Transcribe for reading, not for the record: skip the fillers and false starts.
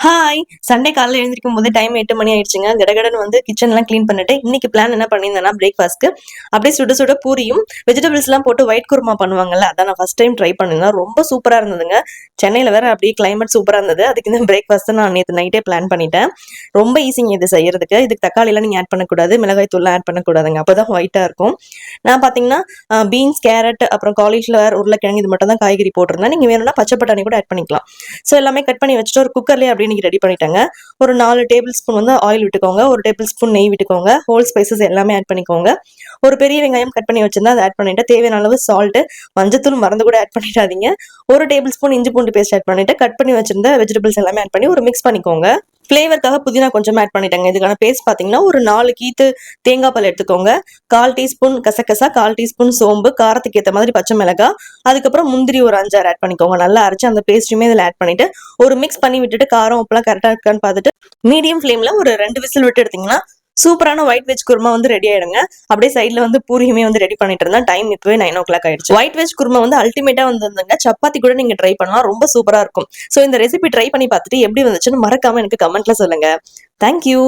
Hi! Sunday காலையில எழுந்திரிக்கும் போதே time 8 மணி ஆயிடுச்சுங்க. கடகடன்னு வந்து கிச்சன்லாம் கிளீன் பண்ணிட்டு, இன்னைக்கு பிளான் என்ன பண்ணியிருந்தேன்னா, பிரேக்ஃபாஸ்ட்க்கு அப்படியே சுட சுட பூரியும், வெஜிடபிள்ஸ்லாம் போட்டு ஒயிட் குருமா பண்ணுவாங்கல்ல, அதான் நான் ஃபர்ஸ்ட் டைம் ட்ரை பண்ணியிருந்தேன். ரொம்ப சூப்பரா இருந்ததுங்க. சென்னையில வேற அப்படியே கிளைமேட் சூப்பரா இருந்தது. அதுக்கு இந்த பிரேக்ஃபாஸ்ட் நான் நேத்து நைட்டே பிளான் பண்ணிட்டேன். ரொம்ப ஈஸிங்க இது செய்யறதுக்கு. இதுக்கு தக்காளிலாம் நீங்க ஆட் பண்ணக்கூடாது. மிளகாய் தூள்லாம் ஆட் பண்ணக்கூடாதுங்க. அப்பதான் ஒயிட்டா இருக்கும். நான் பார்த்தீங்கன்னா, பீன்ஸ், கேரட், அப்புறம் காலிஃப்ளவர், உருளைக்கிழங்கு இது மட்டும் தான் காய்கறி போட்டிருந்தேன். நீங்க வேணும்னா பச்சை பட்டாணி கூட ஆட் பண்ணிக்கலாம். ஸோ எல்லாமே கட் பண்ணி வச்சுட்டு ஒரு குக்கர்லயே அப்படியே இன்னைக்கு ரெடி பண்ணிட்டேங்க. ஒரு 4 டேபிள் ஸ்பூன் வந்து ஆயில் விட்டுக்கோங்க. 1 டேபிள் ஸ்பூன் நெய் விட்டுக்கோங்க. ஹோல் ஸ்பைசஸ் எல்லாமே ஆட் பண்ணிக்கோங்க. ஒரு பெரிய வெங்காயம் கட் பண்ணி வச்சிருந்தா அதை ஆட் பண்ணிட்டு தேவையான அளவு சால்ட், மஞ்சத்தூள் மறந்து கூட ஆட் பண்ணிடாதீங்க. 1 டேபிள் ஸ்பூன் இஞ்சி பூண்டு பேஸ்ட் ஆட் பண்ணிட்டு கட் பண்ணி வச்சிருந்த வெஜிடபிள்ஸ் எல்லாமே ஆட் பண்ணி ஒரு மிக்ஸ் பண்ணிக்கோங்க. ஃப்ளேவருக்காக புதினா கொஞ்சம் ஆட் பண்ணிட்டேங்க. இதுக்கான பேஸ்ட் பார்த்தீங்கன்னா ஒரு 4 கீத்து தேங்காய் பால் எடுத்துக்கோங்க. 1/4 டீஸ்பூன் கசகசா, 1/4 டீஸ்பூன் சோம்பு, காரத்துக்கு ஏற்ற மாதிரி பச்சை மிளகாய், அதுக்கப்புறம் முந்திரி ஒரு 5, 6 ஆட் பண்ணிக்கோங்க. நல்லா அரைச்சு அந்த பேஸ்ட்டுமே இதில் ஆட் பண்ணிட்டு ஒரு மிக்ஸ் பண்ணி விட்டுட்டு காரம் உப்புலாம் கரெக்டாக இருக்கான்னு பார்த்துட்டு மீடியம் ஃப்ளேம்ல ஒரு 2 விசில் விட்டு எடுத்தீங்கன்னா சூப்பரான ஒயிட் வெஜ் குருமா வந்து ரெடி ஆயிடுங்க. அப்படியே சைட்ல வந்து பூரியுமே வந்து ரெடி பண்ணிட்டு இருந்தேன். டைம் இப்பவே 9 o'clock ஆயிடுச்சு. ஒயிட் வெஜ் குருமா வந்து அல்டிமேட்டா வந்திருந்தாங்க. சப்பாத்தி கூட நீங்க ட்ரை பண்ணலாம். ரொம்ப சூப்பரா இருக்கும். சோ இந்த ரெசிபி ட்ரை பண்ணி பார்த்துட்டு எப்படி வந்துச்சுன்னு மறக்காம எனக்கு கமெண்ட்ல சொல்லுங்க. தேங்க்யூ.